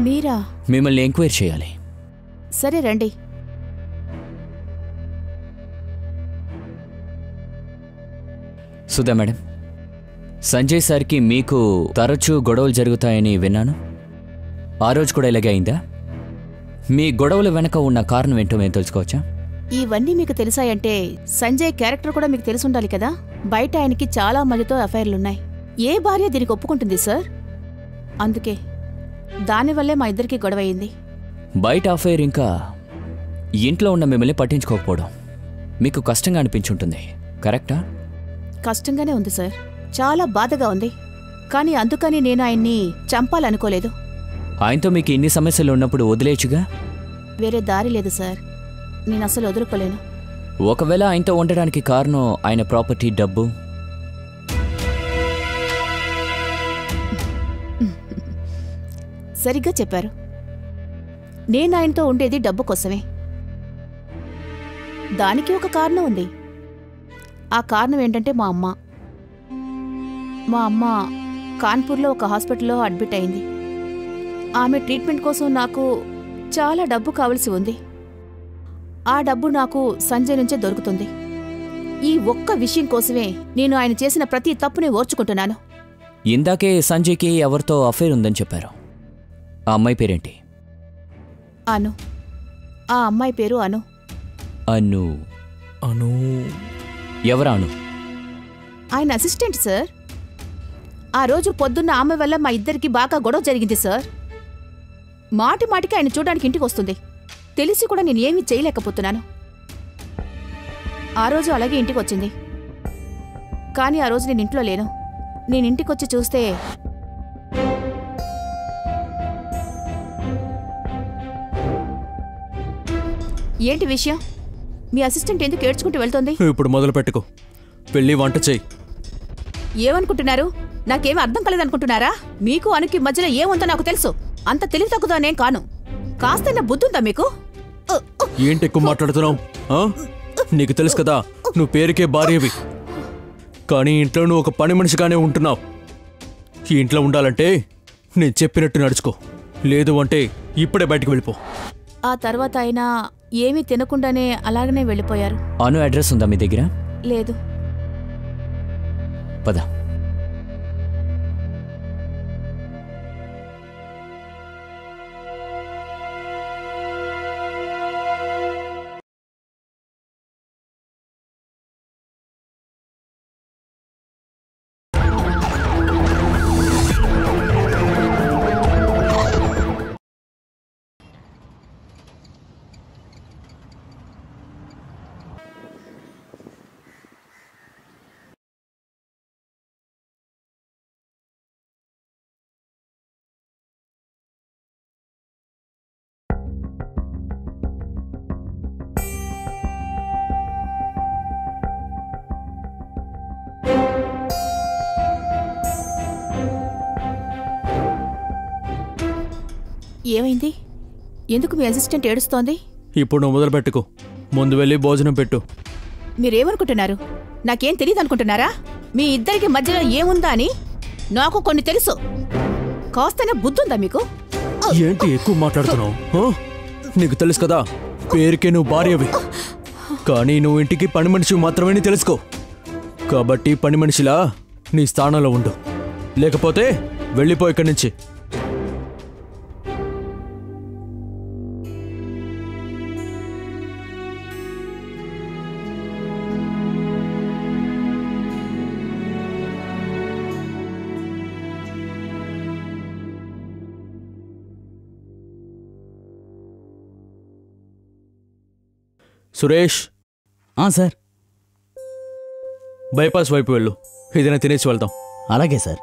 మీరా? మిమ్మల్ని ఎంక్వైరీ చేయాలి. సరే రండి. సుధా మేడం, సంజయ్ సార్కి మీకు తరచూ గొడవలు జరుగుతాయని విన్నాను. ఆ రోజు కూడా ఇలాగే అయిందా? మీ గొడవల వెనక ఉన్న కారణం ఏంటో మేము తెలుసుకోవచ్చా? ఇవన్నీ మీకు తెలిసాయంటే సంజయ్ క్యారెక్టర్ కూడా మీకు తెలిసుండాలి కదా. బయట ఆయనకి చాలా మందితో అఫైర్లున్నాయి. ఏ భార్య దీనికి ఒప్పుకుంటుంది సార్? అందుకే దానివల్లే మా ఇద్దరికి గొడవ అయింది. బయట అఫైర్ ఇంకా ఇంట్లో ఉన్న మిమ్మల్ని పట్టించుకోకపోవడం మీకు కష్టంగా అనిపించుంటుంది, కరెక్టా? కష్టంగానే ఉంది సార్, చాలా బాధగా ఉంది. కానీ అందుకని నేను ఆయన్ని చంపాలనుకోలేదు. ఆయనతో మీకు ఇన్ని సమస్యలు ఉన్నప్పుడు వదిలేచుగా? వేరే దారి లేదు సార్, నేను అసలు వదులుకోలేను. ఒకవేళ ఆయనతో ఉండడానికి కారణం ఆయన ప్రాపర్టీ, డబ్బు? సరిగ్గా చెప్పారు. నేను ఆయనతో ఉండేది డబ్బు కోసమే. దానికి ఒక కారణం ఉంది. ఆ కారణం ఏంటంటే మా అమ్మ కాన్పూర్లో ఒక హాస్పిటల్లో అడ్మిట్ అయింది. ఆమె ట్రీట్మెంట్ కోసం నాకు చాలా డబ్బు కావలసి ఉంది. ఆ డబ్బు నాకు సంజయ్ నుంచే దొరుకుతుంది. ఈ ఒక్క విషయం కోసమే నేను ఆయన చేసిన ప్రతి తప్పుని ఓర్చుకుంటున్నాను. ఇందాకే సంజయ్కి ఎవరితో అఫైర్ ఉందని చెప్పారు. ఆ అమ్మాయి పేరేంటి? అను. ఆ అమ్మాయి పేరు అను. అను? అను ఎవరా? అను ఆయన అసిస్టెంట్ సార్. ఆ రోజు పొద్దున్న ఆమె వల్ల మా ఇద్దరికి బాగా గొడవ జరిగింది సార్. మాటి మాటికి ఆయన చూడడానికి ఇంటికి వస్తుంది. తెలిసి కూడా నేను ఏమీ చేయలేకపోతున్నాను. ఆ రోజు అలాగే ఇంటికి వచ్చింది. కానీ ఆ రోజు నేను ఇంట్లో లేను. నేను ఇంటికొచ్చి చూస్తే ఏంటి విషయం? మీ అసిస్టెంట్ ఎందుకు ఏడ్చుకుంటూ వెళ్తోంది? ఇప్పుడు మొదలు పెట్టుకో. వెళ్ళి వంట చెయ్యి. ఏమనుకుంటున్నారు? నాకేమీ అర్థం కాలేదనుకుంటున్నారా? మీకు అనుకి మధ్యలో ఏముందో నాకు తెలుసు. అంత తెలివి తక్కువదానేం కాను. కాస్తైనా బుద్ధుందా మీకు? ఏంటి ఎక్కువ మాట్లాడుతున్నావు? నీకు తెలుసు కదా, నువ్వు పేరుకే భార్యవి. కానీ ఇంట్లో నువ్వు ఒక పని మనిషిగానే ఉంటున్నావు. ఈ ఇంట్లో ఉండాలంటే నేను చెప్పినట్టు నడుచుకో, లేదు అంటే ఇప్పుడే బయటకు వెళ్ళిపో. ఆ తర్వాత ఆయన ఏమీ తినకుండానే అలాగనే వెళ్ళిపోయారు. అను అడ్రస్ ఉందా మీ దగ్గర? లేదు. పద. ఏమైంది? ఎందుకు మీ అసిస్టెంట్ ఏడుస్తోంది? ఇప్పుడు నువ్వు మొదలు పెట్టుకో. ముందు వెళ్ళి భోజనం పెట్టు. మీరేమనుకుంటున్నారు? నాకేం తెలియదు అనుకుంటున్నారా? మీ ఇద్దరికి మధ్యలో ఏముందా అని నాకు కొన్ని తెలుసు. కాస్తైనా బుద్ధుందా మీకు? ఏంటి ఎక్కువ మాట్లాడుతున్నావు? నీకు తెలుసు కదా, పేరుకే నువ్వు భార్యవి. కానీ నువ్వు ఇంటికి పని మనిషి మాత్రమే తెలుసుకో. కాబట్టి పని మనిషిలా నీ స్థానంలో ఉండు, లేకపోతే వెళ్ళిపో ఇక్కడి నుంచి. సురేష్. సార్. బైపాస్ వైపు వెళ్ళు, ఏదైనా తినేసి వెళ్తాం. అలాగే సార్.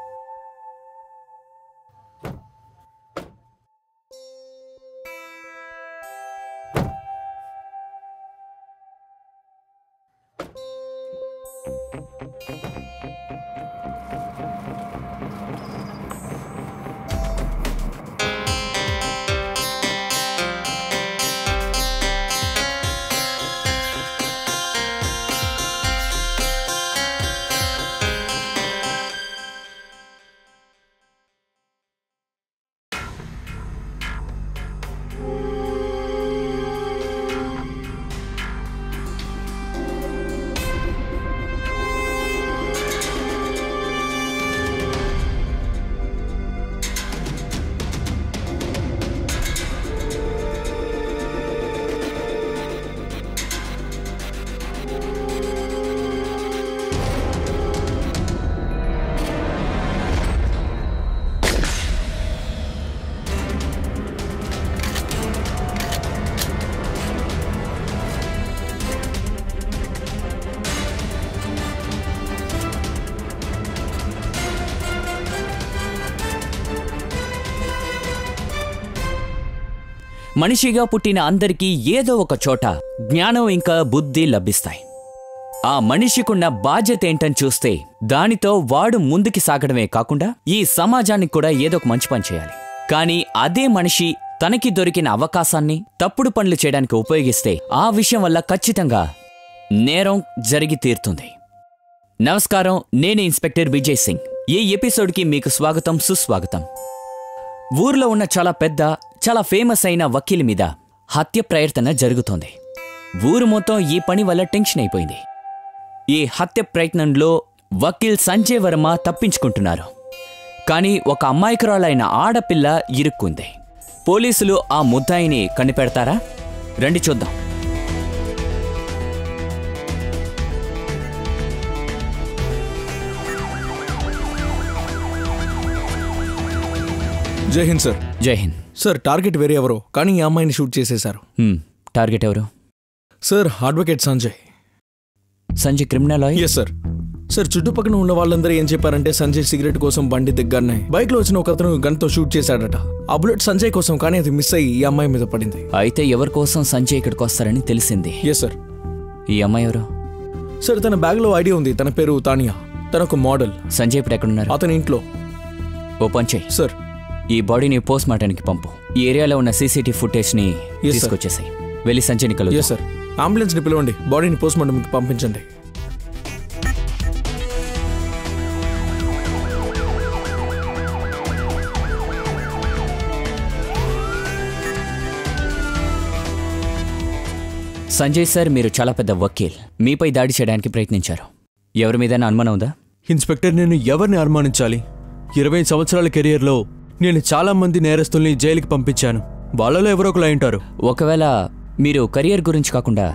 మనిషిగా పుట్టిన అందరికీ ఏదో ఒక చోట జ్ఞానం ఇంకా బుద్ధి లభిస్తాయి. ఆ మనిషికున్న బాధ్యత ఏంటని చూస్తే దానితో వాడు ముందుకి సాగడమే కాకుండా ఈ సమాజానికి కూడా ఏదో ఒక మంచి పని చేయాలి. కానీ అదే మనిషి తనకి దొరికిన అవకాశాన్ని తప్పుడు పనులు చేయడానికి ఉపయోగిస్తే ఆ విషయం వల్ల ఖచ్చితంగా నేరం జరిగి తీరుతుంది. నమస్కారం, నేను ఇన్స్పెక్టర్ విజయ్ సింగ్. ఈ ఎపిసోడ్కి మీకు స్వాగతం, సుస్వాగతం. ఊర్లో ఉన్న చాలా ఫేమస్ అయిన వకీల్ మీద హత్య ప్రయత్నం జరుగుతోంది. ఊరు మొత్తం ఈ పని వల్ల టెన్షన్ అయిపోయింది. ఈ హత్య ప్రయత్నంలో వకీల్ సంజయ్ వర్మ తప్పించుకుంటున్నారు. కానీ ఒక అమాయకురాలైన ఆడపిల్ల ఇరుక్కుంది. పోలీసులు ఆ ముద్దాయిని కనిపెడతారా? రండి చూద్దాం. జై Hind sir. Jai Hind sir, target వేరే ఎవరో, కానీ ఈ అమ్మాయిని షూట్ చేసేశారు. టార్గెట్ ఎవరు? Sir, advocate Sanjay. Sanjay criminal lawyer? Yes sir. Sir, చుట్టుపక్కల ఉన్న వాళ్ళందరూ ఏం చెప్పారంటే సంజయ్ సిగరెట్ కోసం బండి దగ్గరనే బైక్ లో వచ్చిన ఒక అతను గన్తో షూట్ చేశాడట. ఆ బుల్లెట్ సంజయ్ కోసం, కానీ అది మిస్ అయ్యి ఈ అమ్మాయి మీద పడింది. అయితే ఎవరి కోసం సంజయ్ ఇక్కడికి వస్తారని తెలిసింది. Yes sir. ఈ అమ్మాయి ఎవరు? సార్, తన బ్యాగ్ లో ఐడియా ఉంది. తన పేరు తానియా. తన ఒక మోడల్. సంజయ్ ఇప్పుడు ఎక్కడున్నారు? అతని ఇంట్లో. ఓ పని చెయ్యి. సార్, ఈ బాడీని పోస్ట్ మార్టానికి పంపు. ఈ ఏరియాలో ఉన్న సీసీటీవీ ఫుటేజ్ ని తీసుకొచ్చేసాయి. వెళ్ళి సంజయ్ని కలుగు. Yes sir. అంబులెన్స్ ని పిలవండి, బాడీని పోస్ట్ మార్టంకి పంపించండి. సంజయ్ సార్, మీరు చాలా పెద్ద వకీల్. మీపై దాడి చేయడానికి ప్రయత్నించారు. ఎవరి మీదైనా అనుమానం ఉందా? ఇన్స్పెక్టర్, నేను ఎవరిని అనుమానించాలి? 20 సంవత్సరాల కెరియర్లో నేను చాలా మంది నేరస్తుల్ని జైలుకి పంపించాను. వాళ్ళలో ఎవరో ఒకరు అయింటారు. ఒకవేళ మీరు కెరియర్ గురించి కాకుండా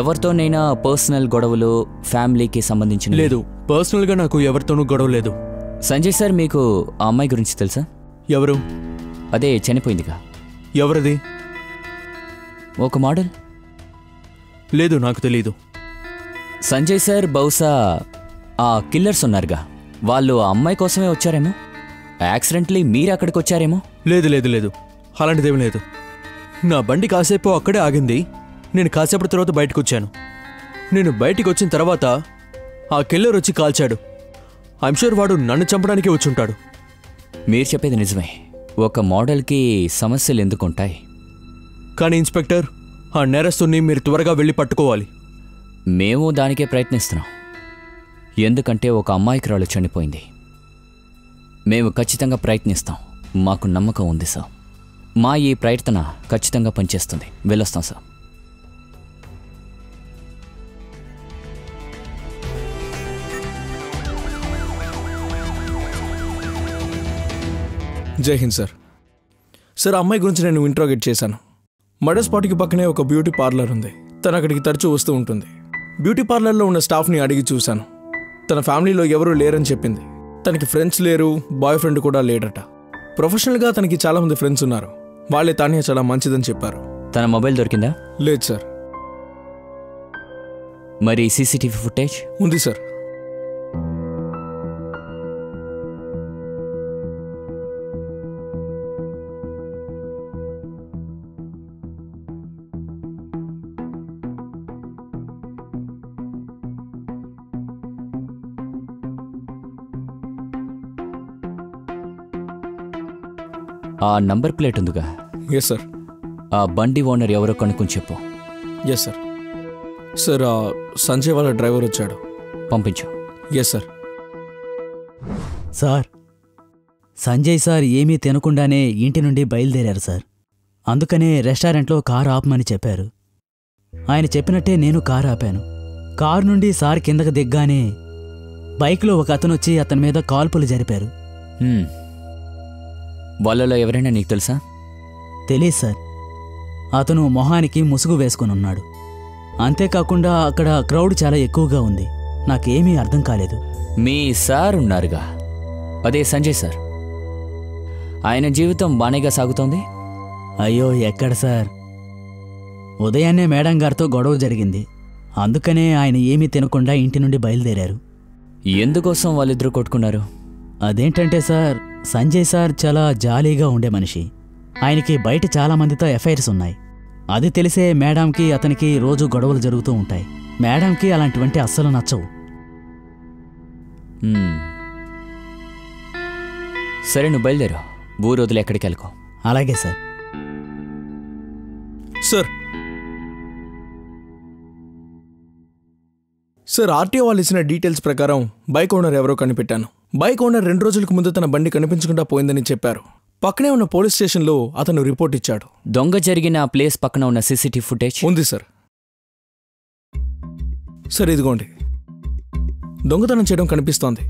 ఎవరితోనైనా పర్సనల్ గొడవలు, ఫ్యామిలీకి సంబంధించిన? లేదు, పర్సనల్గా నాకు ఎవరితోనూ గొడవ లేదు. సంజయ్ సార్, మీకు ఆ అమ్మాయి గురించి తెలుసా? ఎవరు? అదే చనిపోయిందిగా. ఎవరిది? ఒక మోడల్. లేదు, నాకు తెలీదు. సంజయ్ సార్, బహుశా ఆ కిల్లర్స్ ఉన్నారుగా, వాళ్ళు ఆ అమ్మాయి కోసమే వచ్చారేమో. యాక్సిడెంట్లీ మీరు అక్కడికి వచ్చారేమో. లేదు లేదు లేదు, అలాంటిదేమీ లేదు. నా బండి కాసేపు అక్కడే ఆగింది. నేను కాసేపటి తర్వాత బయటకు వచ్చాను. నేను బయటికి వచ్చిన తర్వాత ఆ కిల్లర్ వచ్చి కాల్చాడు. ఐమ్ షూర్ వాడు నన్ను చంపడానికి వచ్చుంటాడు. మీరు చెప్పేది నిజమే. ఒక మోడల్కి సమస్యలు ఎందుకుంటాయి? కానీ ఇన్స్పెక్టర్, ఆ నేరస్తుని మీరు త్వరగా వెళ్ళి పట్టుకోవాలి. మేము దానికే ప్రయత్నిస్తున్నాం. ఎందుకంటే ఒక అమ్మాయికురాలు చనిపోయింది. మేము ఖచ్చితంగా ప్రయత్నిస్తాం. మాకు నమ్మకం ఉంది సార్. మా ఈ ప్రయత్న ఖచ్చితంగా పనిచేస్తుంది. వెళ్ళొస్తాం sir. Jai Hind sir. Sir, ఆ అమ్మాయి గురించి నేను ఇంట్రోగేట్ చేశాను. మర్డర్ స్పాట్కి పక్కనే ఒక బ్యూటీ పార్లర్ ఉంది. తను అక్కడికి తరచూ వస్తూ ఉంటుంది. బ్యూటీ పార్లర్లో ఉన్న స్టాఫ్ని అడిగి చూశాను. తన ఫ్యామిలీలో ఎవరూ లేరని చెప్పింది. తనకి ఫ్రెండ్స్ లేరు, బాయ్ ఫ్రెండ్ కూడా లేడట. ప్రొఫెషనల్గా తనకి చాలా మంది ఫ్రెండ్స్ ఉన్నారు. వాళ్ళే తానియా చాలా మంచిదని చెప్పారు. తన మొబైల్ దొరికిందా? లేదు సార్. మరి సీసీటీవీ ఫుటేజ్? ఉంది సార్. ఆ నంబర్ ప్లేట్ ఉందిగా? Yes sir. ఆ బండి ఓనర్ ఎవరో కనుక్కొని చెప్పు. Yes sir. సార్, సంజయ్ వాళ్ళ డ్రైవర్ వచ్చాడు. పంపించు. Yes sir. Sir, Sanjay sir ఏమీ తినకుండానే ఇంటి నుండి బయలుదేరారు సార్. అందుకనే రెస్టారెంట్లో కారు ఆపమని చెప్పారు. ఆయన చెప్పినట్టే నేను కారు ఆపాను. కారు నుండి సార్ కిందకు దిగ్గానే బైక్లో ఒక అతనొచ్చి అతని మీద కాల్పులు జరిపారు. వాళ్ళలో ఎవరైనా నీకు తెలుసా? తెలీదు సార్. అతను మొహానికి ముసుగు వేసుకునున్నాడు. అంతేకాకుండా అక్కడ క్రౌడ్ చాలా ఎక్కువగా ఉంది. నాకేమీ అర్థం కాలేదు. మీ సార్ ఉన్నారుగా, అదే సంజయ్ సార్. ఆయన జీవితం బానేగా సాగుతోంది? అయ్యో, ఎక్కడ సార్. ఉదయాన్నే మేడం గారితో గొడవ జరిగింది. అందుకనే ఆయన ఏమీ తినకుండా ఇంటి నుండి బయలుదేరారు. ఎందుకోసం వాళ్ళిద్దరూ కొట్టుకున్నారు? అదేంటంటే సార్, సంజయ్ సార్ చాలా జాలీగా ఉండే మనిషి. ఆయనకి బయట చాలా మందితో ఎఫ్ఐఆర్స్ ఉన్నాయి. అది తెలిసే మేడంకి అతనికి రోజు గొడవలు జరుగుతూ ఉంటాయి. మేడంకి అలాంటివంటి అస్సలు నచ్చవు. సరే, నువ్వు బయలుదేరు. ఊరు వదిలి ఎక్కడికి వెళ్ళకో. అలాగే సార్. సార్ ఆర్టీఓ వాళ్ళు ఇచ్చిన డీటెయిల్స్ ప్రకారం బైక్ ఓనర్ ఎవరో కనిపెట్టాను. బైక్ ఓనర్ 2 రోజులకు ముందు తన బండి కనిపించకుండా పోయిందని చెప్పారు. పక్కనే ఉన్న పోలీస్ స్టేషన్లో అతను రిపోర్ట్ ఇచ్చాడు. దొంగ జరిగిన ఆ ప్లేస్ పక్కన ఉన్న సీసీటీవీ ఫుటేజ్ ఉంది సార్. సార్ ఇదిగోండి, దొంగతనం చేయడం కనిపిస్తోంది.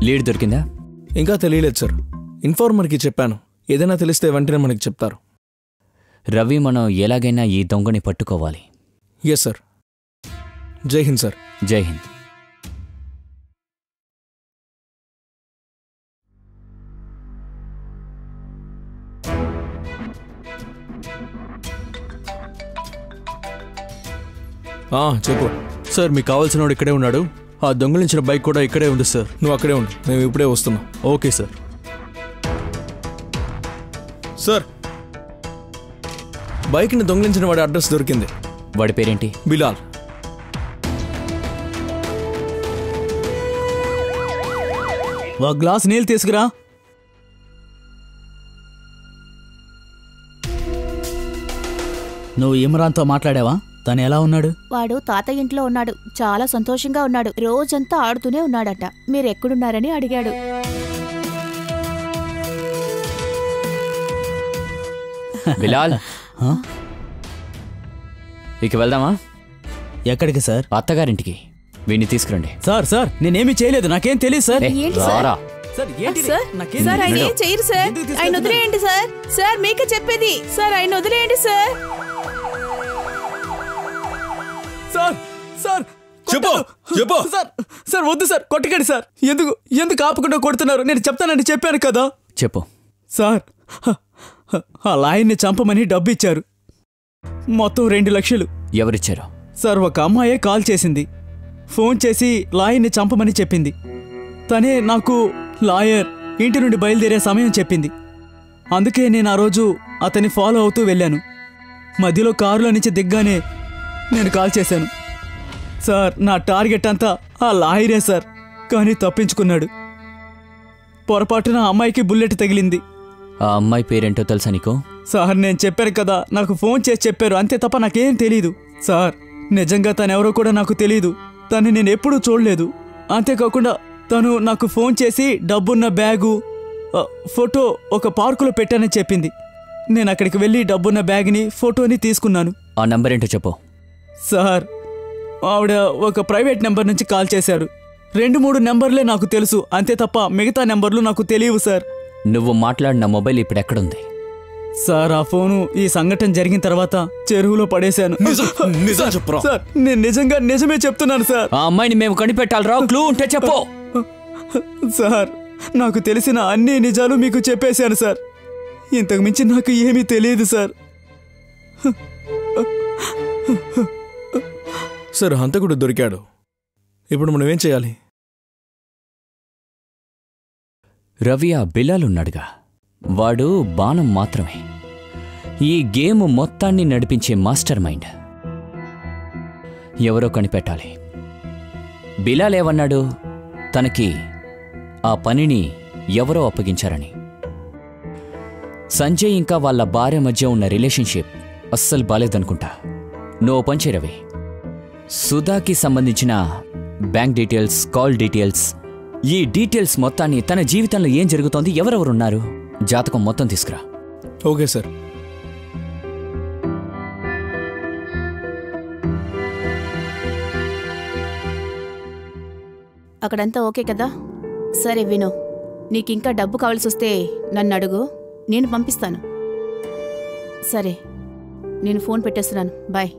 లీడ్ దొరికిందా? ఇంకా తెలియలేదు సార్. ఇన్ఫార్మర్కి చెప్పాను, ఏదైనా తెలిస్తే వెంటనే మనకి చెప్తారు. రవి, మనం ఎలాగైనా ఈ దొంగని పట్టుకోవాలి. Yes sir. Jai Hind sir. Jai Hind. చెప్పు సార్, మీకు కావాల్సిన వాడు ఇక్కడే ఉన్నాడు. ఆ దొంగలించిన బైక్ కూడా ఇక్కడే ఉంది సార్. నువ్వు అక్కడే ఉండు, మేము ఇప్పుడే వస్తున్నాం. Okay sir. సార్, బైక్ని దొంగిలించిన వాడి అడ్రస్ దొరికింది. వాడి పేరేంటి? బిలాల్. ఒక గ్లాస్ నీళ్ళు తీసుకురా. నువ్వు ఇమ్రాన్తో మాట్లాడావా? తను ఎలా ఉన్నాడు? వాడు తాతయ్య ఇంట్లో ఉన్నాడు. చాలా సంతోషంగా ఉన్నాడు. రోజంతా ఆడుతూనే ఉన్నాడట. మీరెక్కడున్నారని అడిగాడు. బిలాల్, ఇక వెళ్దామా? ఎక్కడికి సార్? అత్తగారింటికి. వీడిని తీసుకురండి. సార్ సార్, నేనేమీ చేయలేదు, నాకేం తెలియదు సార్. ఏంటి సార్? రారా. సార్, ఏంటి? సార్, నాకేం సార్, ఆయన తెలియదు. ఏం చేయరు సార్. ఎందుకు ఆయన తీసుకెళ్తున్నారు? వదిలేయండి సార్. సార్, మీకే చెప్పేది. సార్, ఆయన వదిలేయండి సార్. సార్ సార్, చెప్పు, చెప్పు. సార్ సార్, వద్దు సార్, కొట్టకండి సార్. ఎందుకు ఆపకుండా కొడుతున్నారు? నేను చెప్తానని చెప్పాను కదా. చెప్పు. సార్, ఆ లాయన్ని చంపమని డబ్బు ఇచ్చారు. మొత్తం 2 లక్షలు. ఎవరిచ్చారు? సార్, ఒక అమ్మాయే కాల్ చేసింది. ఫోన్ చేసి లాయర్ని చంపమని చెప్పింది. తనే నాకు లాయర్ ఇంటి నుండి బయలుదేరే సమయం చెప్పింది. అందుకే నేను ఆ రోజు అతన్ని ఫాలో అవుతూ వెళ్ళాను. మధ్యలో కారులో నుంచి దిగ్గానే నేను కాల్ చేశాను. సార్, నా టార్గెట్ అంతా ఆ లాయరే సార్. కానీ తప్పించుకున్నాడు. పొరపాటున ఆ అమ్మాయికి బుల్లెట్ తగిలింది. ఆ అమ్మాయి పేరేంటో తెలుసా నీకు? సార్, నేను చెప్పాను కదా, నాకు ఫోన్ చేసి చెప్పారు, అంతే తప్ప నాకేం తెలీదు. సార్, నిజంగా తనెవరో కూడా నాకు తెలీదు. తను నేను ఎప్పుడూ చూడలేదు. అంతేకాకుండా తను నాకు ఫోన్ చేసి డబ్బున్న బ్యాగు, ఫోటో ఒక పార్కులో పెట్టానని చెప్పింది. నేను అక్కడికి వెళ్ళి డబ్బున్న బ్యాగ్ని, ఫోటోని తీసుకున్నాను. ఆ నంబర్ ఏంటో చెప్పు. సార్, ఆవిడ ఒక ప్రైవేట్ నెంబర్ నుంచి కాల్ చేశారు. 2-3 నెంబర్లే నాకు తెలుసు, అంతే తప్ప మిగతా నెంబర్లు నాకు తెలియవు సార్. నువ్వు మాట్లాడిన మొబైల్ ఇప్పుడు ఎక్కడుంది? సార్, ఆ ఫోను ఈ సంఘటన జరిగిన తర్వాత చెరువులో పడేశాను. నిజం చెప్పురా. సార్, నేను నిజమే చెప్తున్నాను సార్. ఆ అమ్మాయిని మేము కనిపెట్టాలిరా. క్లూ ఉంటే చెప్పు. సార్, నాకు తెలిసిన అన్ని నిజాలు మీకు చెప్పేశాను సార్. ఇంతకు మించి నాకు ఏమీ తెలియదు సార్. సార్, హంతకుడు దొరికాడు. ఇప్పుడు మనం ఏం చేయాలి? రవి, ఆ బిలాల్ ఉన్నాడుగా, వాడు బాణం మాత్రమే. ఈ గేమ్ మొత్తాన్ని నడిపించే మాస్టర్ మైండ్. ఎవరో కనిపెట్టాలి. బిలాల్ ఏమన్నాడు? తనకి ఆ పనిని ఎవరో అప్పగించారని. సంజయ్ ఇంకా వాళ్ళ భార్య మధ్య ఉన్న రిలేషన్షిప్ అస్సలు బాలేదనుకుంటా. నువ్వు పనిచే రవి, సుధాకి సంబంధించిన బ్యాంక్ డీటెయిల్స్, కాల్ డీటెయిల్స్, ఈ డీటెయిల్స్ మొత్తాన్ని, తన జీవితంలో ఏం జరుగుతోంది, ఎవరెవరున్నారు, జాతకం మొత్తం తీసుకురా. Okay sir. అక్కడంతా ఓకే కదా? సరే విను, నీకింకా డబ్బు కావాల్సి వస్తే నన్ను అడుగు, నేను పంపిస్తాను. సరే, నేను ఫోన్ పెట్టేస్తున్నాను. బాయ్.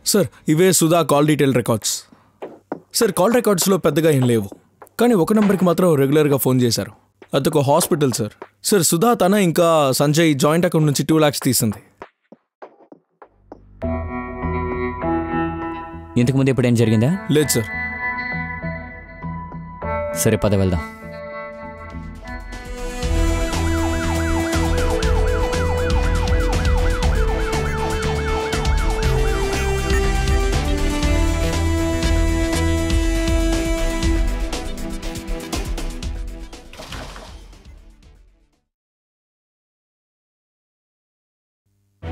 సార్, ఇవే సుధా call detail records. Sir, call రికార్డ్స్లో పెద్దగా ఏం లేవు, కానీ ఒక నెంబర్కి మాత్రం రెగ్యులర్గా ఫోన్ చేశారు. అదొక హాస్పిటల్ సార్. సార్ సుధా తన ఇంకా సంజయ్ జాయింట్ అకౌంట్ నుంచి 2 lakhs తీసింది. ఇంతకుముందు ఎప్పుడేం జరిగిందా? లేదు సార్. సరే పద వెళ్దాం.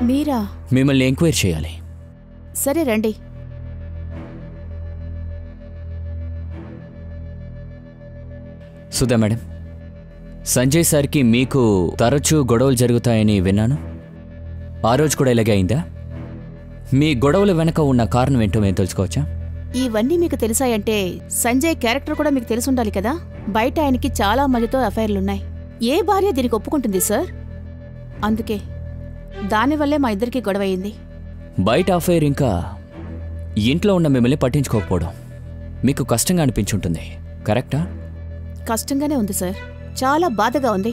మీరా? మిమ్మల్ని ఎంక్వైరీ చేయాలి. సరే రండి. సుధా మేడం, సంజయ్ సార్కి మీకు తరచూ గొడవలు జరుగుతాయని విన్నాను. ఆ రోజు కూడా ఇలాగే అయిందా? మీ గొడవల వెనక ఉన్న కారణం ఏంటో మేము తెలుసుకోవచ్చా? ఇవన్నీ మీకు తెలిసాయంటే సంజయ్ క్యారెక్టర్ కూడా మీకు తెలిసుండాలి కదా. బయట ఆయనకి చాలా మందితో అఫైర్లున్నాయి. ఏ భార్య దీనికి ఒప్పుకుంటుంది సార్? అందుకే దానివల్లే మా ఇద్దరికి గొడవ అయింది. బయట అఫైర్ ఇంకా ఇంట్లో ఉన్న మిమ్మల్ని పట్టించుకోకపోవడం మీకు కష్టంగా అనిపించుంటుంది, కరెక్టా? కష్టంగానే ఉంది సార్, చాలా బాధగా ఉంది.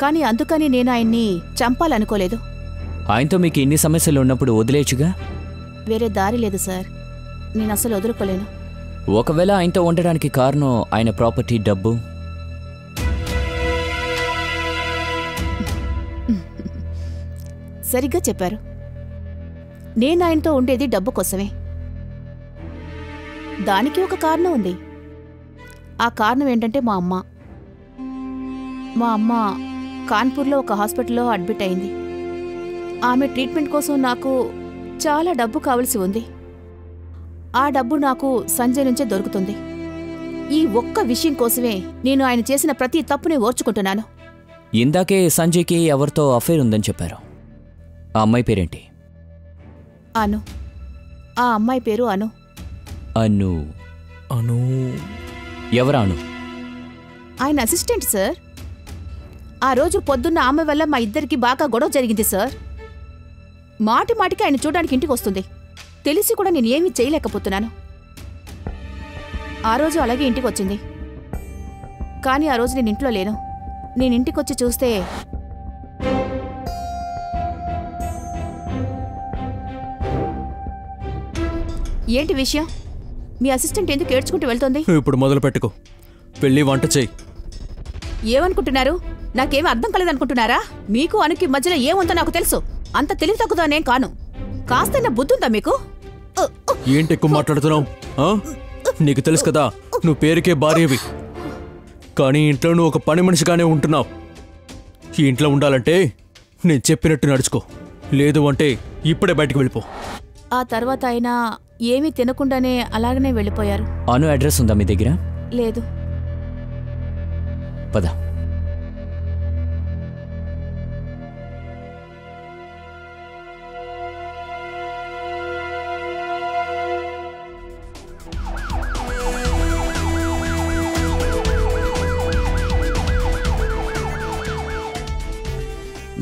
కానీ అందుకని నేను ఆయన్ని చంపాలనుకోలేదు. ఆయనతో మీకు ఇన్ని సమస్యలు ఉన్నప్పుడు వదిలేచుగా. వేరే దారి లేదు సార్, నేను అసలు వదులుకోలేను. ఒకవేళ ఆయనతో ఉండడానికి కారణం ఆయన ప్రాపర్టీ, డబ్బు. సరిగ్గా చెప్పారు. నేను ఆయనతో ఉండేది డబ్బు కోసమే. దానికి ఒక కారణం ఉంది. ఆ కారణం ఏంటంటే మా అమ్మ కాన్పూర్లో ఒక హాస్పిటల్లో అడ్మిట్ అయింది. ఆమె ట్రీట్మెంట్ కోసం నాకు చాలా డబ్బు కావలసి ఉంది. ఆ డబ్బు నాకు సంజయ్ నుంచే దొరుకుతుంది. ఈ ఒక్క విషయం కోసమే నేను ఆయన చేసిన ప్రతి తప్పుని ఓర్చుకుంటున్నాను. ఇందాకే సంజయ్కి ఎవరితో అఫైర్ ఉందని చెప్పారు. ఆ అమ్మాయి పేరేంటి? అను. ఆ అమ్మాయి పేరు అను. అను. అను ఎవరా అను? ఆయన అసిస్టెంట్ సార్. ఆ రోజు పొద్దున్న ఆమె వల్ల మా ఇద్దరికి బాగా గొడవ జరిగింది సార్. మాటి మాటికి ఆయన చూడడానికి ఇంటికి వస్తుంది. తెలిసి కూడా నేను ఏమీ చేయలేకపోతున్నాను. ఆ రోజు అలాగే ఇంటికి వచ్చింది. కానీ ఆ రోజు నేను ఇంట్లో లేను. నేను ఇంటికొచ్చి చూస్తే ఏంటి విషయం? మీ అసిస్టెంట్ ఎందుకు ఏడ్చుకుంటూ వెళ్తోంది? ఇప్పుడు మొదలు పెట్టుకో. వెళ్ళి వంట చెయ్యి. ఏమనుకుంటున్నారు? నాకేమీ అర్థం కాలేదనుకుంటున్నారా? మీకు అనుకి మధ్యలో ఏముందో నాకు తెలుసు. అంత తెలివి తక్కువనేం కాను. కాస్తైనా బుద్ధుందా మీకు? ఏంటి ఎక్కువ మాట్లాడుతున్నావు? నీకు తెలుసు కదా, నువ్వు పేరుకే భార్యవి. కానీ ఇంట్లో నువ్వు ఒక పని మనిషిగానే ఉంటున్నావు. ఈ ఇంట్లో ఉండాలంటే నేను చెప్పినట్టు నడుచుకో. లేదు అంటే ఇప్పుడే బయటకు వెళ్ళిపో. ఆ తర్వాత ఆయన ఏమీ తినకుండానే అలాగనే వెళ్ళిపోయారు. అను అడ్రస్ ఉందా మీ దగ్గర? లేదు. పద.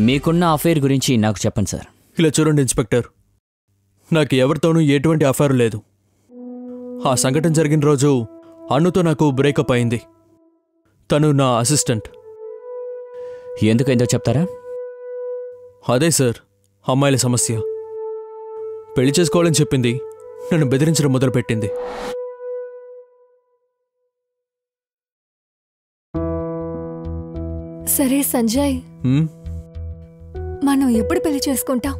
మీకున్న అఫైర్ గురించి నాకు చెప్పండి సార్. ఇలా చూడండి ఇన్స్పెక్టర్, నాకు ఎవరితోనూ ఎటువంటి అఫైర్ లేదు. ఆ సంఘటన జరిగిన రోజు అన్నుతో నాకు బ్రేకప్ అయింది. తను నా అసిస్టెంట్. ఎందుకైందో చెప్తారా? అదే సార్ అమ్మాయిల సమస్య. పెళ్లి చేసుకోవాలని చెప్పింది, నన్ను బెదిరించడం మొదలుపెట్టింది. సరే సంజయ్, మనం ఎప్పుడు పెళ్లి చేసుకుంటాం?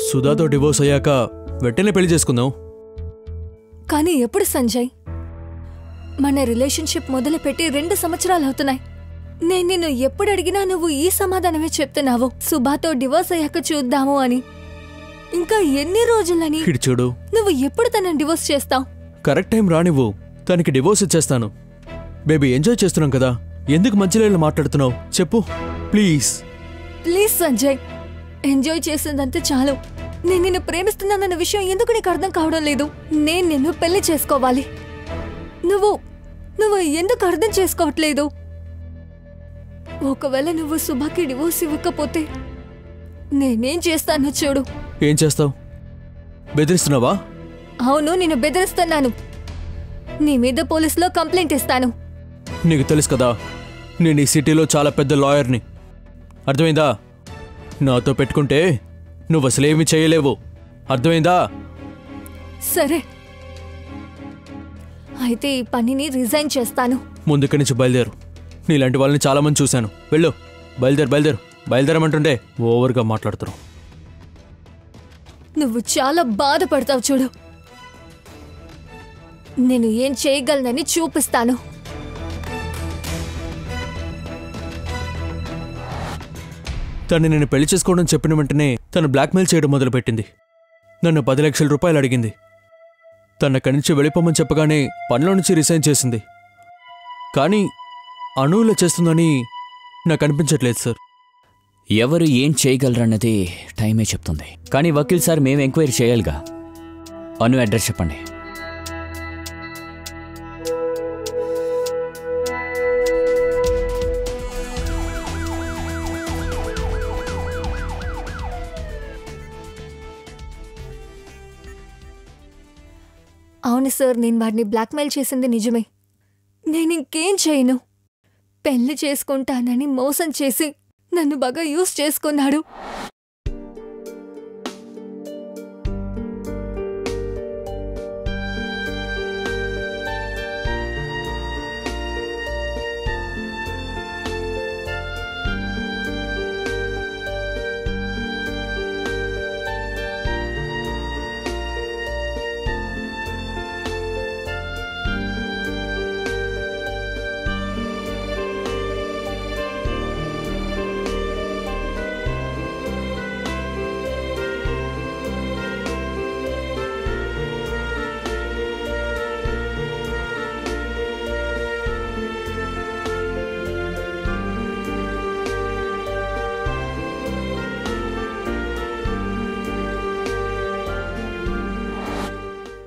సుధాతో డివోర్స్ అయ్యాక వెంటనే పెళ్లి చేసుకుందాం. కానీ ఎప్పుడు సంజయ్? మన రిలేషన్షిప్ మొదలుపెట్టి 2 సంవత్సరాలు అవుతున్నాయి. నేను నిన్ను ఎప్పుడు అడిగినా నువ్వు ఈ సమాధానమే చెప్తున్నావు, సుభాతో డివోర్స్ అయ్యాక చూద్దాము అని. ఇంకా ఎన్ని రోజులని? ఇటు చూడు, నువ్వు ఎప్పుడు తనని డివోర్స్ చేస్తావు? కరెక్ట్ టైం రానివ్వు, తనకి డివోర్స్ ఇచ్చేస్తాను. బేబీ, ఎంజాయ్ చేస్తున్నాం కదా, ఎందుకు మంచిలేళ్ళు మాట్లాడుతున్నావు చెప్పు ప్లీజ్. ప్లీజ్ సంజయ్, ఎంజాయ్ చేసిందంతే చాలు. నేను నిన్ను ప్రేమిస్తున్నానన్న విషయం ఎందుకు నీకు అర్థం కావడం లేదు? నేను నిన్ను పెళ్లి చేసుకోవాలి. నువ్వు ఎందుకు అర్థం చేసుకోవట్లేదు? ఒకవేళ నువ్వు సుభాకి డివోర్స్ ఇవ్వకపోతే నేనేం చేస్తానో చూడు. ఏం చేస్తావు? బెదిరిస్తున్నావా? అవును, నేను బెదిరిస్తున్నాను. నీ మీద పోలీసులో కంప్లైంట్ ఇస్తాను. నీకు తెలుసు కదా, నేను ఈ సిటీలో చాలా పెద్ద లాయర్ని. అర్థమైందా? నాతో పెట్టుకుంటే నువ్వు అసలేమీ చేయలేవు. అర్థమైందా? సరే, అయితే ఈ పనిని రిజైన్ చేస్తాను. ముందు ఇక్కడి నుంచి బయలుదేరు. నీలాంటి వాళ్ళని చాలామంది చూశాను. వెళ్ళు, బయలుదేరమంటుండే ఓవర్గా మాట్లాడుతున్నావు. నువ్వు చాలా బాధపడతావు చూడు. నేను ఏం చేయగలనని చూపిస్తాను. తను నేను పెళ్లి చేసుకోవడం చెప్పిన వెంటనే తను బ్లాక్మెయిల్ చేయడం మొదలుపెట్టింది. నన్ను 10 లక్షల రూపాయలు అడిగింది. తన అక్కడి నుంచి వెళ్ళిపోమని చెప్పగానే పనిలో నుంచి రిజైన్ చేసింది. కానీ అణువులో చేస్తుందని నాకు అనిపించట్లేదు సార్. ఎవరు ఏం చేయగలరన్నది టైమే చెప్తుంది. కానీ వకీల్ సార్, మేము ఎంక్వైరీ చేయాలిగా. అను అడ్రస్ చెప్పండి. అవును సార్, నేను వాడిని బ్లాక్మెయిల్ చేసింది నిజమే. నేను ఇంకేం చేయను. పెళ్లి చేసుకుంటానని మోసం చేసి నన్ను బాగా యూజ్ చేసుకున్నాడు.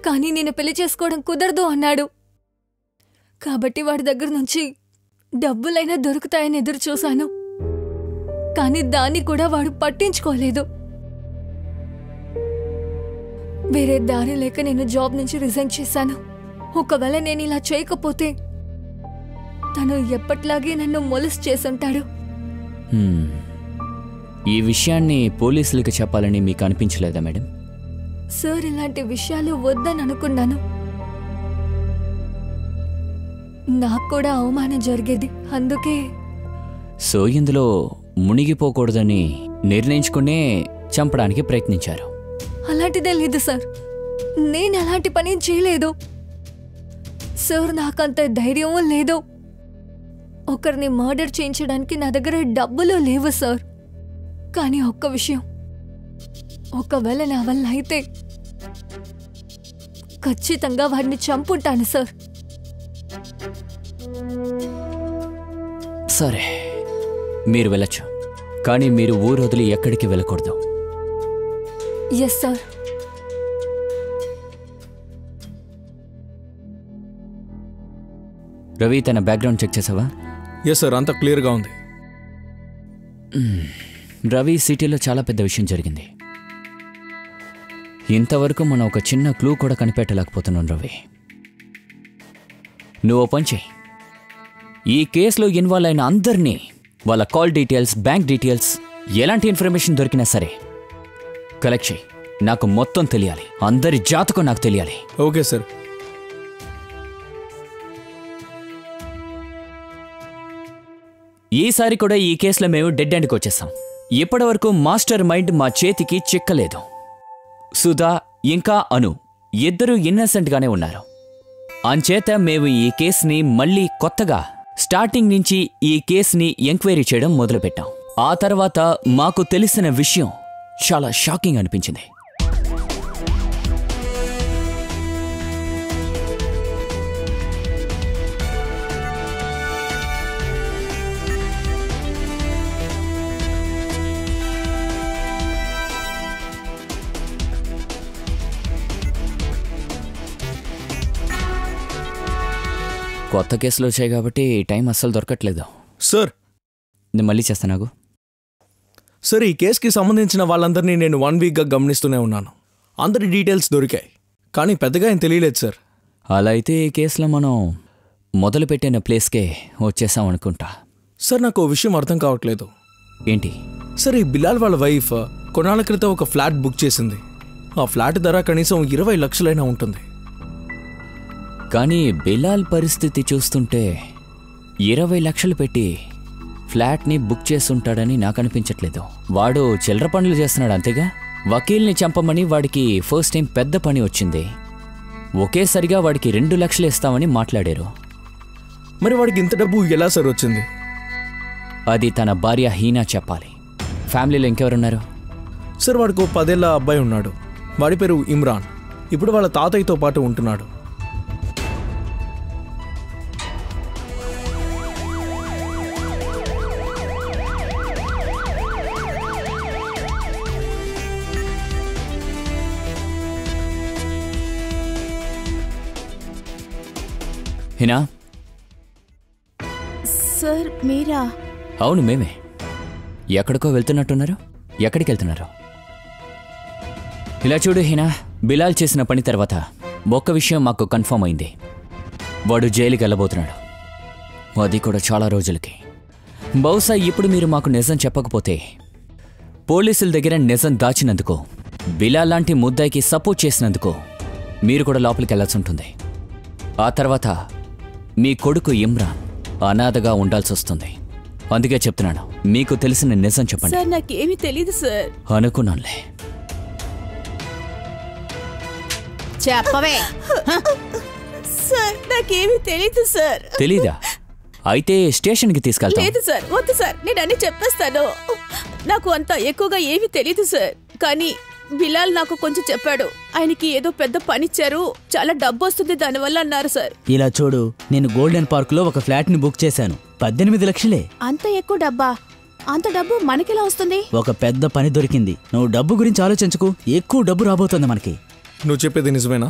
కానీ నేను పెళ్లి చేసుకోవడం కుదరదు అన్నాడు. కాబట్టి వాడి దగ్గర నుంచి డబ్బులైనా దొరుకుతాయని ఎదురు చూశాను. కానీ దాన్ని కూడా వాడు పట్టించుకోలేదు. వేరే దారి లేక నేను జాబ్ నుంచి రిజైన్ చేశాను. ఒకవేళ నేను ఇలా చేయకపోతే తను ఎప్పట్లాగే నన్ను మొలిస్ట్ చేసుంటాడు. ఈ విషయాన్ని పోలీసులకు చెప్పాలని మీకు అనిపించలేదా మేడం? సార్, ఇలాంటి విషయాలు వద్దని అనుకున్నాను. నాకు కూడా అవమానం జరిగేది. అందుకే సో ఇందులో మునిగిపోకూడదని నిర్ణయించుకునే చంపడానికి ప్రయత్నించారు. అలాంటిదే లేదు సార్. నేను అలాంటి పని చేయలేదు సార్. నాకంత ధైర్యం లేదు. ఒకరిని మర్డర్ చేయించడానికి నా దగ్గర డబ్బులు లేవు సార్. కానీ ఒక్క విషయం, ఒకవేళ నా వల్ల అయితే ఖచ్చితంగా వాడిని చంపుంటాను సార్. సరే, మీరు వెళ్ళొచ్చు. కానీ మీరు ఊరు వదిలి ఎక్కడికి వెళ్ళకూడదు. Yes sir. రవి, తన బ్యాక్గ్రౌండ్ చెక్ చేసావా? ఎస్ సార్, అంతా క్లియర్గా ఉంది. రవి, సిటీలో చాలా పెద్ద విషయం జరిగింది. ఇంతవరకు మనం ఒక చిన్న క్లూ కూడా కనిపెట్టలేకపోతున్నాం. రవి, నువ్వు ఓ పని చెయ్యి. ఈ కేసులో ఇన్వాల్వ్ అయిన అందరినీ, వాళ్ళ కాల్ డీటెయిల్స్, బ్యాంక్ డీటెయిల్స్, ఎలాంటి ఇన్ఫర్మేషన్ దొరికినా సరే కలెక్ట్ చెయ్యి. నాకు మొత్తం తెలియాలి. అందరి జాతకం నాకు తెలియాలి. Okay sir. ఈసారి కూడా ఈ కేసులో మేము డెడ్ ఎండ్కి వచ్చేసాం. ఇప్పటివరకు మాస్టర్ మైండ్ మా చేతికి చిక్కలేదు. సుధా ఇంకా అను ఇద్దరూ ఇన్నసెంట్గానే ఉన్నారు. అంచేత మేము ఈ కేసుని మళ్ళీ కొత్తగా స్టార్టింగ్ నుంచి ఈ కేసుని ఎంక్వైరీ చేయడం మొదలుపెట్టాం. ఆ తర్వాత మాకు తెలిసిన విషయం చాలా షాకింగ్ అనిపించింది. కొత్త కేసులు వచ్చాయి కాబట్టి టైం అస్సలు దొరకట్లేదు. సార్, నేను మళ్ళీ చేస్తాను. సార్, ఈ కేసుకి సంబంధించిన వాళ్ళందరినీ నేను 1 వీక్గా గమనిస్తూనే ఉన్నాను. అందరి డీటెయిల్స్ దొరికాయి, కానీ పెద్దగా ఏం తెలియలేదు సార్. అలా అయితే ఈ కేసులో మనం మొదలుపెట్టిన ప్లేస్కే వచ్చేసాం అనుకుంటా. సార్ నాకు ఓ విషయం అర్థం కావట్లేదు. ఏంటి? సార్ ఈ బిలాల్ వాళ్ళ వైఫ్ కొన్నాళ్ళ క్రితం ఒక ఫ్లాట్ బుక్ చేసింది. ఆ ఫ్లాట్ ధర కనీసం 20 లక్షలైనా ఉంటుంది. కానీ బిలాల్ పరిస్థితి చూస్తుంటే 20 లక్షలు పెట్టి ఫ్లాట్ని బుక్ చేసుంటాడని నాకు అనిపించట్లేదు. వాడు చిల్లర పనులు చేస్తున్నాడు అంతేగా. వకీల్ని చంపమని వాడికి ఫస్ట్ టైం పెద్ద పని వచ్చింది. ఒకేసారిగా వాడికి 2 లక్షలు ఇస్తామని మాట్లాడారు. మరి వాడికి ఇంత డబ్బు ఎలా సార్ వచ్చింది? అది తన భార్య హీనా చెప్పాలి. ఫ్యామిలీలో ఇంకెవరున్నారు? సార్ వాడికి 10 ఏళ్ల అబ్బాయి ఉన్నాడు. వాడి పేరు ఇమ్రాన్. ఇప్పుడు వాళ్ళ తాతయ్యతో పాటు ఉంటున్నాడు. హీనా? సార్ మీరా? అవును మేమే. ఎక్కడికో వెళ్తున్నట్టున్నారు. ఎక్కడికి వెళ్తున్నారు? ఇలా చూడు హీనా, బిలాల్ చేసిన పని తర్వాత ఒక్క విషయం మాకు కన్ఫర్మ్ అయింది. వాడు జైలుకి వెళ్ళబోతున్నాడు. అది కూడా చాలా రోజులకి. బహుశా ఇప్పుడు మీరు మాకు నిజం చెప్పకపోతే పోలీసుల దగ్గర నిజం దాచినందుకు, బిలాల్ లాంటి ముద్దాయికి సపోర్ట్ చేసినందుకు మీరు కూడా లోపలికి వెళ్లాల్సి ఉంటుంది. ఆ తర్వాత మీ కొడుకు ఇమ్రాన్ అనాథగా ఉండాల్సి వస్తుంది. అందుకే చెప్తున్నాను, మీకు తెలిసిన నిజం చెప్పండి. సార్ నాకేమీ తెలీదు సార్. అనుకున్నానులే. చెప్పవే. సార్ నాకేమీ తెలీదు సార్. తెలీదా? అయితే స్టేషన్కి తీసుకెళ్తా. లేదు సార్, వద్దు సార్, నేను అన్ని చెప్పేస్తాను. నాకు అంత ఎక్కువగా ఏమీ తెలీదు సార్. కానీ బిలాల్ నాకు కొంచెం చెప్పాడు. ఆయనకి ఏదో పెద్ద పనిచ్చారు, చాలా డబ్బు వస్తుంది దానివల్ల అన్నారు సార్. ఇలా చూడు, నేను గోల్డెన్ పార్క్లో ఒక ఫ్లాట్ని బుక్ చేశాను. 18 లక్షలే. అంత ఎక్కువ డబ్బా? అంత డబ్బు మనకెలా వస్తుంది? ఒక పెద్ద పని దొరికింది. నువ్వు డబ్బు గురించి ఆలోచించుకు, ఎక్కువ డబ్బు రాబోతుంది మనకి. నువ్వు చెప్పేది నిజమేనా?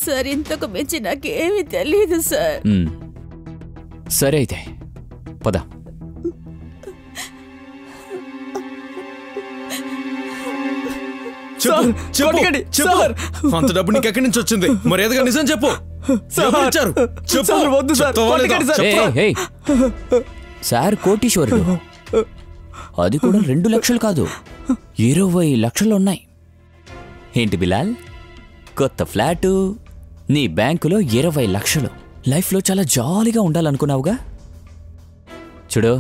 సార్ ఇంతకు మించి నాకేమీ తెలీదు సార్. సరే అయితే పద. అంత డబ్బు నీకు ఎక్కడి నుంచి వచ్చింది? మర్యాదగా నిజం చెప్పు. సార్ కోటీశ్వరుడు. అది కూడా 2 లక్షలు కాదు, 20 లక్షలు ఉన్నాయి. ఏంటి బిలాల్, కొత్త ఫ్లాటు, నీ బ్యాంకులో 20 లక్షలు. లైఫ్లో చాలా జాలీగా ఉండాలనుకున్నావుగా. చూడు,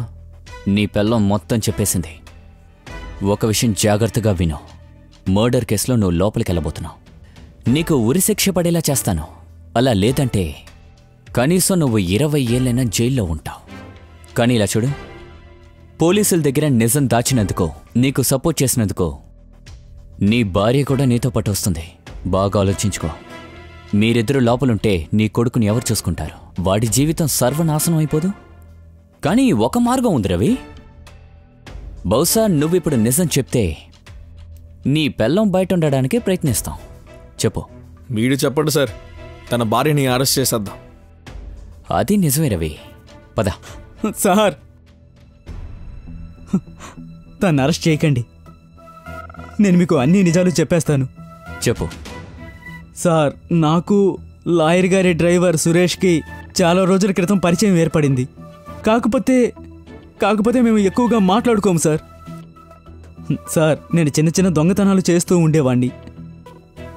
నీ పెళ్ళం మొత్తం చెప్పేసింది. ఒక విషయం జాగ్రత్తగా విను. మర్డర్ కేసులో నువ్వు లోపలికి వెళ్ళబోతున్నావు. నీకు ఉరిశిక్ష పడేలా చేస్తాను. అలా లేదంటే కనీసం నువ్వు 20 ఏళ్ళైనా జైల్లో ఉంటావు. కానీ ఇలా చూడు, పోలీసుల దగ్గర నిజం దాచినందుకో, నీకు సపోర్ట్ చేసినందుకో నీ భార్య కూడా నీతో పాటు వస్తుంది. బాగా ఆలోచించుకో. మీరిద్దరూ లోపలుంటే నీ కొడుకుని ఎవరు చూసుకుంటారు? వాడి జీవితం సర్వనాశనం అయిపోదు. కానీ ఒక మార్గం ఉంది రవి. బహుశా నువ్విప్పుడు నిజం చెప్తే నీ పెళ్ళం బయట ఉండడానికే ప్రయత్నిస్తాం. చెప్పు. వీడు చెప్పండి సార్, తన భార్యని అరెస్ట్ చేసేద్దాం. అది నిజమే రవి, పద. సార్, తను అరెస్ట్ చేయకండి. నేను మీకు అన్ని నిజాలు చెప్పేస్తాను. చెప్పు. సార్, నాకు లాయర్ గారి డ్రైవర్ సురేష్కి చాలా రోజుల క్రితం పరిచయం ఏర్పడింది. కాకపోతే మేము ఎక్కువగా మాట్లాడుకోము సార్. సార్, నేను చిన్న చిన్న దొంగతనాలు చేస్తూ ఉండేవాణ్ణి.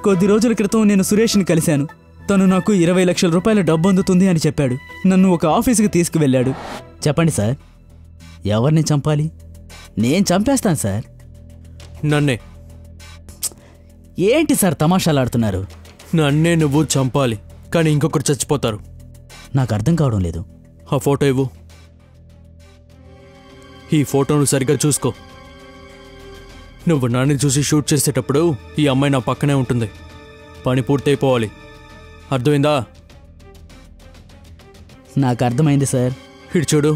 కొద్ది రోజుల క్రితం నేను సురేష్ని కలిశాను. తను నాకు 20 లక్షల రూపాయల డబ్బు అందుతుంది అని చెప్పాడు. నన్ను ఒక ఆఫీసుకి తీసుకువెళ్ళాడు. చెప్పండి సార్, ఎవరిని చంపాలి? నేను చంపేస్తాను సార్. నన్నే. ఏంటి సార్ తమాషాలాడుతున్నారు? నన్నే నువ్వు చంపాలి, కానీ ఇంకొకరు చచ్చిపోతారు. నాకు అర్థం కావడం లేదు. ఆ ఫోటో ఇవ్వు. ఈ ఫోటోను సరిగ్గా చూసుకో. నువ్వు నాన్ని చూసి షూట్ చేసేటప్పుడు ఈ అమ్మాయి నా పక్కనే ఉంటుంది. పని పూర్తయిపోవాలి. అర్థమైందా? నాకు అర్థమైంది సార్. ఇటు చూడు,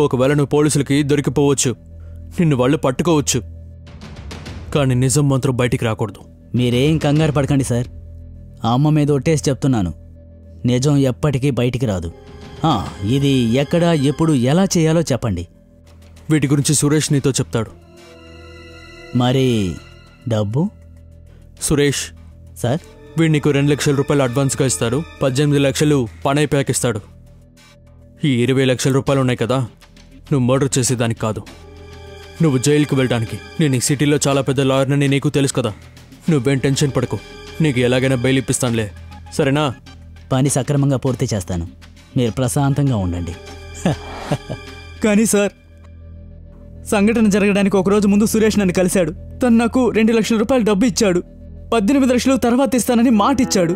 ఒకవేళ నువ్వు పోలీసులకి దొరికిపోవచ్చు, నిన్ను వాళ్ళు పట్టుకోవచ్చు, కానీ నిజం మాత్రం బయటికి రాకూడదు. మీరేం కంగారు పడకండి సార్. ఆ అమ్మ మీద ఒట్టేసి చెప్తున్నాను, నిజం ఎప్పటికీ బయటికి రాదు. ఇది ఎక్కడ, ఎప్పుడు, ఎలా చేయాలో చెప్పండి. వీటి గురించి సురేష్ నీతో చెప్తాడు. మరి డబ్బు? సురేష్, సార్, వీడు నీకు 2 లక్షల రూపాయలు అడ్వాన్స్గా ఇస్తాడు, 18 లక్షలు పని అయిపోయాక ఇస్తాడు. ఈ 20 లక్షల రూపాయలు ఉన్నాయి కదా, నువ్వు మర్డర్ చేసేదానికి కాదు, నువ్వు జైలుకి వెళ్ళడానికి. నేను ఈ సిటీలో చాలా పెద్ద లాయర్నని నీకు తెలుసు కదా. నువ్వేం టెన్షన్ పడకు, నీకు ఎలాగైనా బెయిల్ ఇప్పిస్తానులే, సరేనా? పని సక్రమంగా పూర్తి చేస్తాను, మీరు ప్రశాంతంగా ఉండండి. కానీ సార్, సంఘటన జరగడానికి ఒకరోజు ముందు సురేష్ నన్ను కలిశాడు. తను నాకు 2 లక్షల రూపాయలు డబ్బు ఇచ్చాడు. 18 లక్షలు తర్వాత ఇస్తానని మాట ఇచ్చాడు.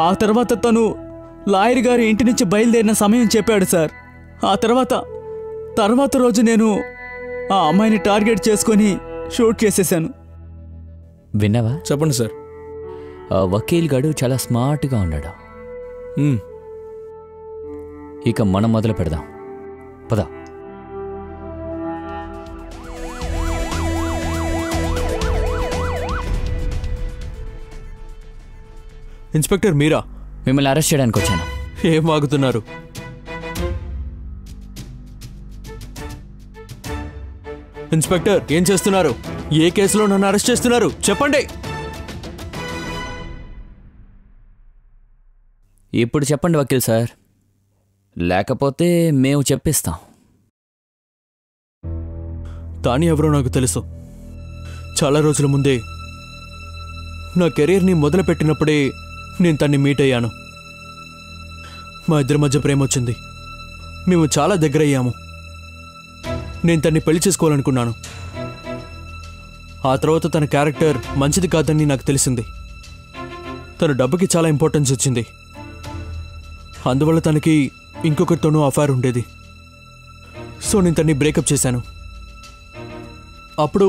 ఆ తర్వాత తను లాయర్ గారి ఇంటి నుంచి బయలుదేరిన సమయం చెప్పాడు సార్. ఆ తర్వాత రోజు నేను ఆ అమ్మాయిని టార్గెట్ చేసుకొని షూట్ చేసేశాను. విన్నావా? చెప్పండి సార్. ఆ వకీల్ గాడు చాలా స్మార్ట్గా ఉన్నాడు. ఇక మనం మొదలు పెడదాం, పద. ఇన్స్పెక్టర్ మీరా? మిమ్మల్ని అరెస్ట్ చేయడానికి వచ్చాను. ఏం వాగుతున్నారు? ఇన్స్పెక్టర్, ఏం చేస్తున్నారు? ఏ కేసులో నన్ను అరెస్ట్ చేస్తున్నారు చెప్పండి. ఇప్పుడు చెప్పండి వకీల్ సార్, లేకపోతే మేము చెప్పిస్తాం. తాని ఎవరో నాకు తెలుసు. చాలా రోజుల ముందే నా కెరీర్ని మొదలుపెట్టినప్పుడే నేను తన్ని మీట్ అయ్యాను. మా ఇద్దరి మధ్య ప్రేమ వచ్చింది, మేము చాలా దగ్గర అయ్యాము. నేను తన్ని పెళ్లి చేసుకోవాలనుకున్నాను. ఆ తర్వాత తన క్యారెక్టర్ మంచిది కాదని నాకు తెలిసింది. తను డబ్బుకి చాలా ఇంపార్టెన్స్ ఇచ్చింది. అందువల్ల తనకి ఇంకొకరితోనూ అఫైర్ ఉండేది. సో నేను తన్ని బ్రేకప్ చేశాను. అప్పుడు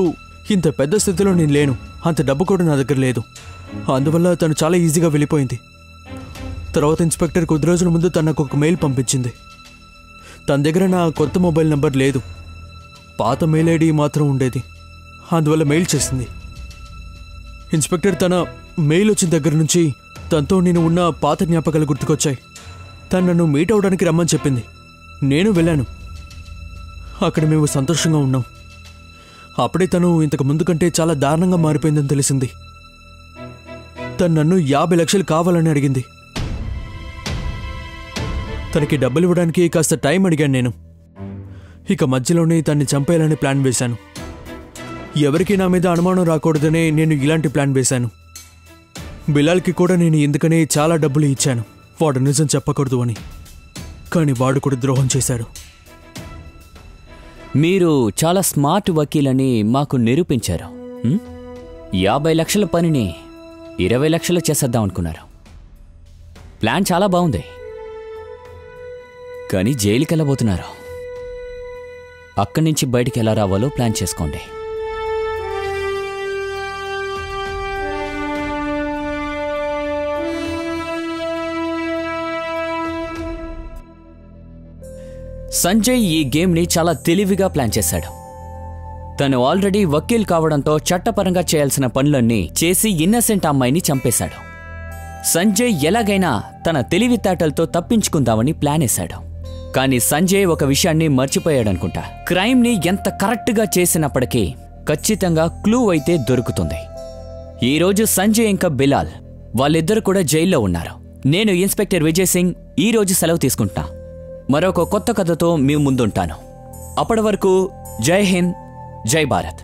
ఇంత పెద్ద స్థితిలో నేను లేను, అంత డబ్బు కూడా నా దగ్గర లేదు. అందువల్ల తను చాలా ఈజీగా వెళ్ళిపోయింది. తర్వాత ఇన్స్పెక్టర్ కొద్ది రోజుల ముందు తను నాకు ఒక మెయిల్ పంపించింది. తన దగ్గర నా కొత్త మొబైల్ నెంబర్ లేదు, పాత మెయిల్ ఐడి మాత్రం ఉండేది. అందువల్ల మెయిల్ చేసింది. ఇన్స్పెక్టర్, తన మెయిల్ వచ్చిన దగ్గర నుంచి తనతో నేను ఉన్న పాత జ్ఞాపకాలు గుర్తుకొచ్చాయి. తను నన్ను మీట్ అవడానికి రమ్మని చెప్పింది. నేను వెళ్ళాను. అక్కడ మేము సంతోషంగా ఉన్నాం. అప్పుడే తను ఇంతకు ముందు కంటే చాలా దారుణంగా మారిపోయిందని తెలిసింది. తను నన్ను 50 లక్షలు కావాలని అడిగింది. తనకి డబ్బులు ఇవ్వడానికి కాస్త టైం అడిగాను నేను. ఇక మధ్యలోనే తన్ని చంపేయాలని ప్లాన్ వేశాను. ఎవరికీ నా మీద అనుమానం రాకూడదనే నేను ఇలాంటి ప్లాన్ వేశాను. బిలాల్కి కూడా నేను ఎందుకనే చాలా డబ్బులు ఇచ్చాను, వాడు నిజం చెప్పకూడదు అని. కానీ వాడు కూడా ద్రోహం చేశాడు. మీరు చాలా స్మార్ట్ వకీలని మాకు నిరూపించారు. 50 లక్షల పనిని 20 లక్షలు చేసేద్దాం అనుకున్నారు. ప్లాన్ చాలా బాగుంది. కానీ జైలుకి వెళ్ళబోతున్నారు. అక్కడి నుంచి బయటికి ఎలా రావాలో ప్లాన్ చేసుకోండి. సంజయ్ ఈ గేమ్ని చాలా తెలివిగా ప్లాన్ చేశాడు. తను ఆల్రెడీ వకీల్ కావడంతో చట్టపరంగా చేయాల్సిన పనులన్నీ చేసి ఇన్నసెంట్ అమ్మాయిని చంపేశాడు. సంజయ్ ఎలాగైనా తన తెలివితేటలతో తప్పించుకుందామని ప్లాన్ వేశాడు. కానీ సంజయ్ ఒక విషయాన్ని మర్చిపోయాడనుకుంటా. క్రైమ్ని ఎంత కరెక్ట్గా చేసినప్పటికీ ఖచ్చితంగా క్లూ అయితే దొరుకుతుంది. ఈరోజు సంజయ్ ఇంకా బిలాల్ వాళ్ళిద్దరు కూడా జైల్లో ఉన్నారు. నేను ఇన్స్పెక్టర్ విజయ్ సింగ్ ఈరోజు సెలవు తీసుకుంటున్నా. మరొక కొత్త కథతో మీ ముందుంటాను. అప్పటి వరకు జై హింద్, జై భారత్.